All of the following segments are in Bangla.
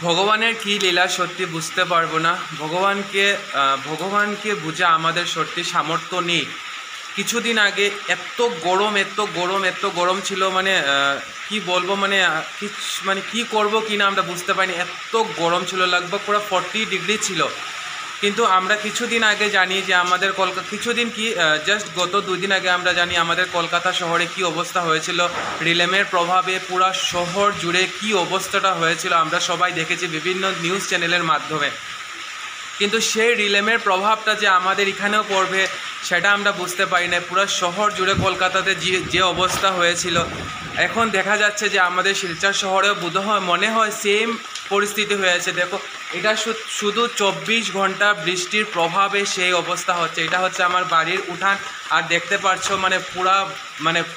ভগবানের কি লীলা সত্যি বুঝতে পারবো না। ভগবানকে বোঝা আমাদের সত্যি সামর্থ্য নেই। কিছুদিন আগে এত গরম ছিল, মানে কি বলবো, মানে মানে কি করব কি না আমরা বুঝতে পারিনি। এত গরম ছিল, লগভগ পুরো 40 ডিগ্রি ছিল। কিন্তু আমরা কিছুদিন আগে জানি যে আমাদের কিছুদিন কি জাস্ট গত 2 দিন আগে আমরা জানি আমাদের কলকাতা শহরে কি অবস্থা হয়েছিল। রিলেমের প্রভাবে পুরো শহর জুড়ে কি অবস্থাটা হয়েছিল আমরা সবাই দেখেছি বিভিন্ন নিউজ চ্যানেলের মাধ্যমে। কিন্তু সেই রিলেমের প্রভাবটা যে আমাদের এখানেও পড়বে সেটা আমরা বুঝতে পারি না। পুরো শহর জুড়ে কলকাতাতে যে অবস্থা হয়েছিল, এখন দেখা যাচ্ছে যে আমাদের শিলচর শহরেও মনে হয় সেম পরিস্থিতি হয়েছে। দেখো, এটা শুধু 24 ঘন্টা বৃষ্টির প্রভাবে সেই অবস্থা হচ্ছে। এটা হচ্ছে আমার বাড়ির উঠান, আর দেখতে পাচ্ছ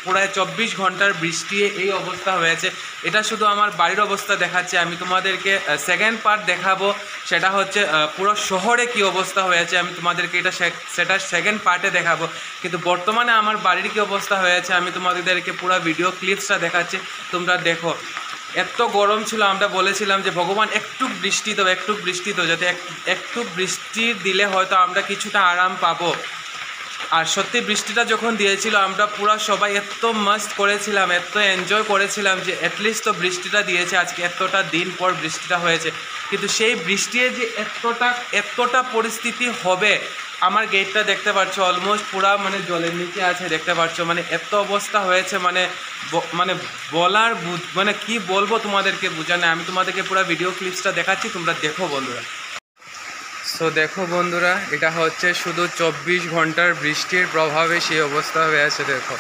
প্রায় 24 ঘন্টার বৃষ্টি এই অবস্থা হয়েছে। এটা শুধু আমার বাড়ির অবস্থা দেখাচ্ছে। আমি তোমাদেরকে সেকেন্ড পার্ট দেখাবো, সেটা হচ্ছে পুরো শহরে কি অবস্থা হয়েছে। আমি তোমাদেরকে সেটা সেকেন্ড পার্টে দেখাবো। কিন্তু বর্তমানে আমার বাড়ির কি অবস্থা হয়েছে আমি তোমাদেরকে পুরো ভিডিও ক্লিপসটা দেখাচ্ছি, তোমরা দেখো। এত গরম ছিল, আমরা বলেছিলাম যে ভগবান একটু বৃষ্টি দাও, যাতে একটু বৃষ্টি দিলে হয়তো আমরা কিছুটা আরাম পাবো। আর সত্যি বৃষ্টিটা যখন দিয়েছিল আমরা পুরো সবাই এত মস্ত করেছিলাম, এত এনজয় করেছিলাম যে অ্যাটলিস্ট তো বৃষ্টিটা দিয়েছে। আজকে এতটা দিন পর বৃষ্টিটা হয়েছে, কিন্তু সেই বৃষ্টিতে যে এতটা পরিস্থিতি হবে, আমার গেটটা দেখতে পাচ্ছ অলমোস্ট পুরা জলের নিচে আছে, দেখতে পাচ্ছ এত অবস্থা হয়েছে, বলার কি বলবো তোমাদেরকে বোঝানো। আমি তোমাদেরকে পুরো ভিডিও ক্লিপসটা দেখাচ্ছি, তোমরা দেখো বন্ধুরা। সো দেখো বন্ধুরা, এটা হচ্ছে শুধু 24 ঘন্টার বৃষ্টির প্রভাবে সেই অবস্থা হয়েছে। দেখো,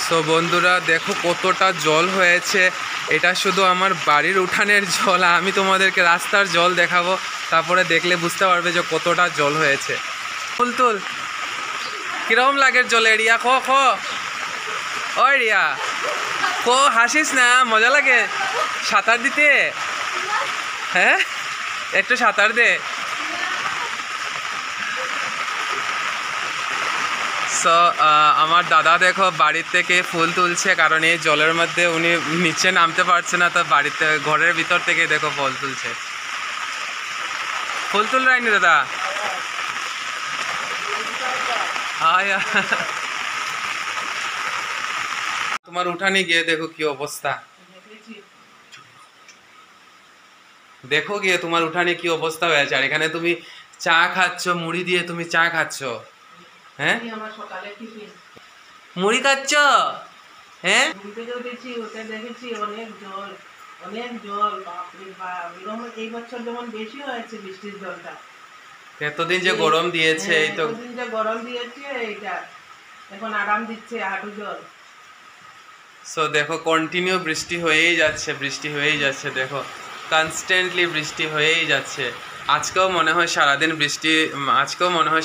সো বন্ধুরা দেখো কতটা জল হয়েছে। এটা শুধু আমার বাড়ির উঠানের জল, আমি তোমাদেরকে রাস্তার জল দেখাবো, তারপরে দেখলে বুঝতে পারবে যে কতটা জল হয়েছে। তুল কিরকম লাগে জলে? রিয়া ও রিয়া হাসিস না, মজা লাগে সাঁতার দিতে? হ্যাঁ, একটু সাঁতার দে। সো আমার দাদা দেখো বাড়ির থেকে ফুল তুলছে, কারণ এই জলের মধ্যে উনি নিচে নামতে পারছে না, তো বাড়িতে ঘরের ভিতর থেকে দেখো ফুল তুলছে। ফুল তুল রাইনি দাদা? তোমার উঠানে গিয়ে দেখো কি অবস্থা, দেখো গিয়ে তোমার উঠানে কি অবস্থা হয়েছে। আর এখানে তুমি চা খাচ্ছ, মুড়ি দিয়ে তুমি চা খাচ্ছ। হ্যাঁ, মুড়ি খাচ্ছ? হ্যাঁ, এতদিন যে গরম দিয়েছে, এই তো গরম দিয়েছে, এইটা এখন আরাম দিচ্ছে হাঁটু জল। সো দেখো কন্টিনিউ বৃষ্টি হয়েই যাচ্ছে, দেখো কনস্ট্যান্টলি বৃষ্টি হয়েই যাচ্ছে। আজকেও মনে হয়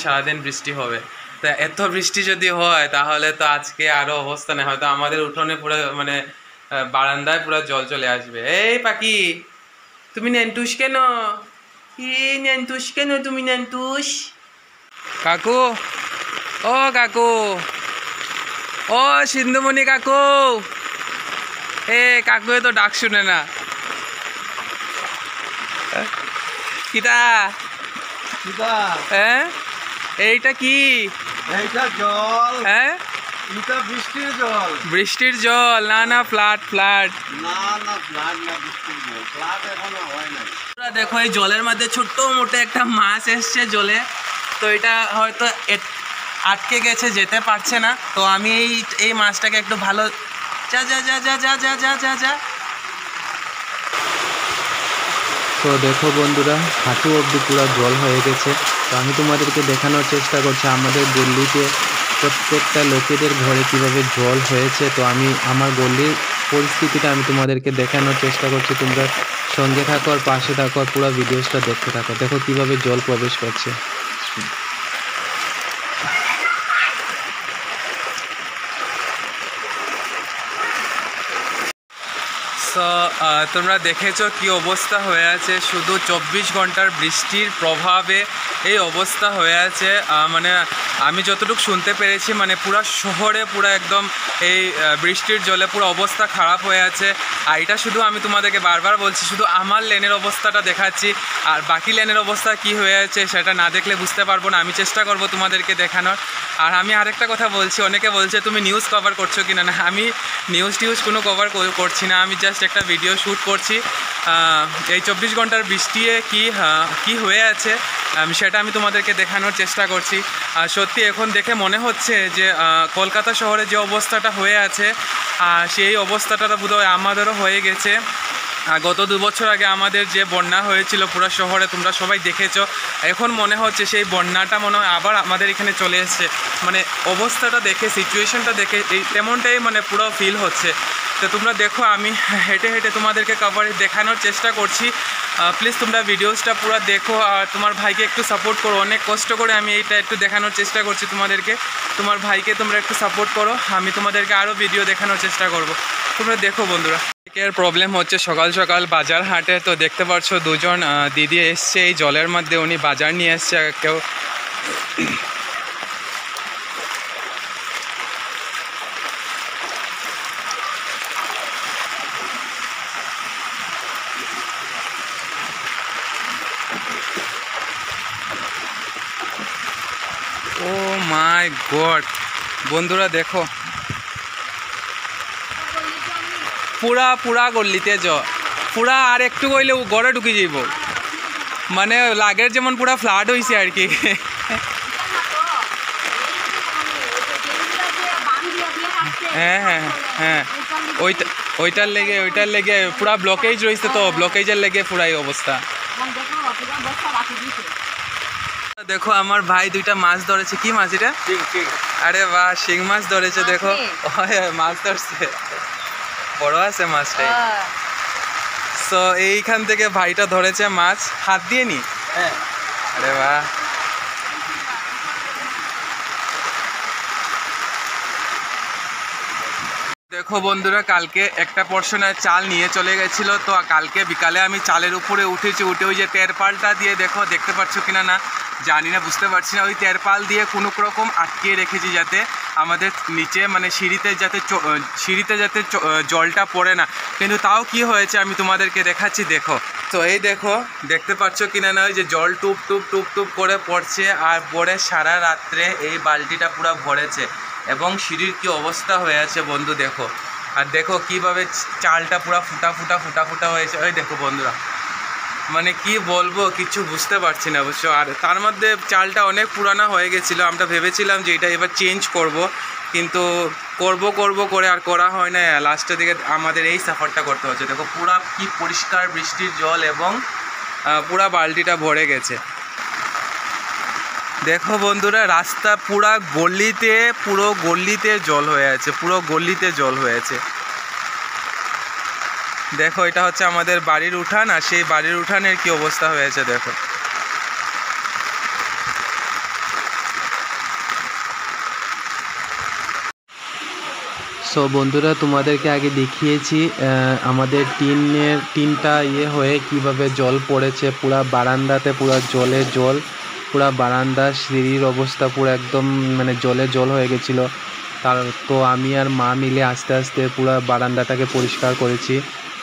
সারাদিন বৃষ্টি হবে। তা এত বৃষ্টি যদি হয় তাহলে তো আজকে আরো অবস্থা নেই, হয়তো আমাদের উঠোনে পুরো বারান্দায় পুরো জল চলে আসবে। এই পাখি, তুমি নেন্টুস কেন? তুমি নেন্টুস? কাকু, ও কাকু, ও সিন্ধুমণি কাকু, কাকু তো ডাক শুনে না। কিটা? হ্যাঁ, এইটা কি? এইটা জল। হ্যাঁ, এটা বৃষ্টির জল। না ফ্লাড না, বৃষ্টির জল। ফ্লাড এখনো হয় না। দেখো এই জলের মধ্যে ছোট্ট মোটে একটা মাছ এসছে জলে, তো এটা হয়তো আটকে গেছে, যেতে পারছে না। তো আমি এই মাছটাকে একটু ভালো যা। তো দেখো বন্ধুরা, হাঁটু অবধি পুরো জল হয়ে গেছে। তো আমি তোমাদেরকে দেখানোর চেষ্টা করছি আমাদের গল্লিতে প্রত্যেকটা লোকেদের ঘরে কিভাবে জল হয়েছে। তো আমি আমার গল্লির পরিস্থিতিটা আমি তোমাদেরকে দেখানোর চেষ্টা করছি, তোমরা সঙ্গে থাকো আর পাশে থাকো আর পুরো ভিডিওসটা দেখতে থাকো। দেখো কিভাবে জল প্রবেশ করছে। সো সো তোমরা দেখেছো কি অবস্থা হয়ে আছে, শুধু 24 ঘন্টার বৃষ্টির প্রভাবে এই অবস্থা হয়ে আছে। মানে আমি যতটুকু শুনতে পেরেছি মানে পুরো শহরে পুরো একদম এই বৃষ্টির জলে পুরো অবস্থা খারাপ হয়ে আছে। আর এটা শুধু আমি তোমাদেরকে বারবার বলছি, শুধু আমার লেনের অবস্থাটা দেখাচ্ছি, আর বাকি লেনের অবস্থা কি হয়ে আছে সেটা না দেখলে বুঝতে পারবো না। আমি চেষ্টা করব তোমাদেরকে দেখানোর। আর আমি আরেকটা কথা বলছি, অনেকে বলছে তুমি নিউজ কভার করছো কি না। না, আমি নিউজ কোনো কভার করছি না, আমি জাস্ট একটা ভিডিও শ্যুট করছি। এই 24 ঘন্টার বৃষ্টিতে কি হয়ে আছে সেটা আমি তোমাদেরকে দেখানোর চেষ্টা করছি। আর সত্যি এখন দেখে মনে হচ্ছে যে কলকাতা শহরে যে অবস্থাটা হয়ে আছে সেই অবস্থাটা বোধহয় আমাদেরও হয়ে গেছে। গত 2 বছর আগে আমাদের যে বন্যা হয়েছিল পুরো শহরে, তোমরা সবাই দেখেছো। এখন মনে হচ্ছে সেই বন্যাটা মনে হয় আবার আমাদের এখানে চলে এসছে। মানে অবস্থাটা দেখে, সিচুয়েশনটা দেখে এই তেমনটাই মানে পুরো ফিল হচ্ছে। তো তোমরা দেখো, আমি হেঁটে হেঁটে তোমাদেরকে কভারেজ দেখানোর চেষ্টা করছি। প্লিজ তোমরা ভিডিওসটা পুরো দেখো আর তোমার ভাইকে একটু সাপোর্ট করো। অনেক কষ্ট করে আমি এইটা একটু দেখানোর চেষ্টা করছি তোমাদেরকে। তোমার ভাইকে তোমরা একটু সাপোর্ট করো, আমি তোমাদেরকে আরও ভিডিও দেখানোর চেষ্টা করব। তোমরা দেখো বন্ধুরা। এর প্রবলেম হচ্ছে সকাল সকাল বাজার হাটে, তো দেখতে পাচ্ছ দুজন দিদি এসছে এই জলের মধ্যে, উনি বাজার নিয়ে এসছে। কেউ ও মাই গড বন্ধুরা দেখো, পুরা গল্লিতে পুরা আর একটু কইলে গড়ে ঢুকে যাইব। মানে লাগের যেমন পুরা ফ্লাড হয়েছে আর কি। হ্যাঁ হ্যাঁ হ্যাঁ, ওইটার লেগে পুরা ব্লকেজ রয়েছে, তো ব্লকেজের লেগে পুরাই অবস্থা। দেখো আমার ভাই দুইটা মাছ ধরেছে। কি মাছ এটা? আরে বাহ, শিং মাছ ধরেছে। দেখো মাছ ধরছে, বড় আছে মাছটা। সো এইখান থেকে ভাইটা ধরেছে মাছ, হাত দিয়ে নি। আরে বাহ, দেখো বন্ধুরা, কালকে একটা পোর্শনের চাল নিয়ে চলে গেছিলো, তো কালকে বিকালে আমি চালের উপরে উঠে ওই যে তেরপালটা দিয়ে, দেখো দেখতে পাচ্ছ কিনা না জানি না, বুঝতে পারছি না, ওই তেরপাল দিয়ে কোনো রকম আটকিয়ে রেখেছি যাতে আমাদের নিচে মানে সিঁড়িতে যাতে জলটা পড়ে না। কিন্তু তাও কি হয়েছে আমি তোমাদেরকে দেখাচ্ছি, দেখো। তো এই দেখো, দেখতে পাচ্ছ কিনা না, ওই যে জল টুপ টুপ করে পড়ছে, আর পরে সারা রাত্রে এই বালতিটা পুরো ভরেছে। এবং সিঁড়ির কি অবস্থা হয়ে আছে বন্ধু দেখো। আর দেখো কিভাবে চালটা পুরো ফুটা হয়েছে। ওই দেখো বন্ধুরা, মানে কি বলবো কিছু বুঝতে পারছি না অবশ্য। আর তার মধ্যে চালটা অনেক পুরানা হয়ে গেছিলো, আমরা ভেবেছিলাম যে এটা এবার চেঞ্জ করব, কিন্তু করব করে আর করা হয় না। লাস্টের দিকে আমাদের এই সাফারটা করতে হচ্ছে। দেখো পুরা কি পরিষ্কার বৃষ্টির জল, এবং পুরা বালতিটা ভরে গেছে। দেখো বন্ধুরা, রাস্তা পুরো গল্লিতে জল হয়ে আছে, পুরো গল্লিতে জল হয়েছে। দেখো এটা হচ্ছে আমাদের বাড়ির উঠান, আর সেই বাড়ির উঠানের কি অবস্থা হয়েছে দেখো। সো বন্ধুরা, তোমাদেরকে আগে দেখিয়েছি আমাদের টিনটা হয়ে কিভাবে জল পড়েছে পুরা বারান্দাতে, পুরা জল পুরা বারান্দা, সিঁড়ির অবস্থা পুরো একদম মানে জল হয়ে গেছিলো। তো আমি আর মা মিলে আস্তে আস্তে পুরো বারান্দাটাকে পরিষ্কার করেছি।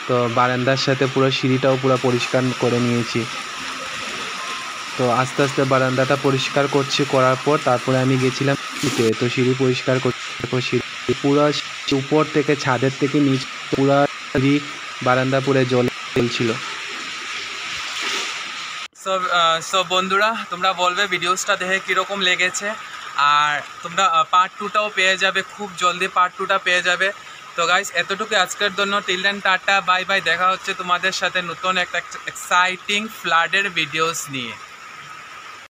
তো বারান্দার সাথে পুরো সিঁড়িটাও পুরো পরিষ্কার করে নিয়েছি। তো আস্তে আস্তে বারান্দাটা পরিষ্কার করার পর তারপরে আমি গেছিলাম সিঁড়িতে। তো সিঁড়ি পরিষ্কার করছি, পুরো উপর থেকে ছাদের থেকে নিচে পুরো বারান্দা পুরো জল ছিল। সো বন্ধুরা, তোমরা বলবে ভিডিওসটা দেখে কীরকম লেগেছে, আর তোমরা পার্ট 2টাও পেয়ে যাবে, খুব জলদি পার্ট 2টা পেয়ে যাবে। তো গাইস, এতটুকু আজকের জন্য। Till then tata, bye bye. দেখা হচ্ছে তোমাদের সাথে নতুন একটা এক্সাইটিং ফ্লাডের ভিডিওস নিয়ে।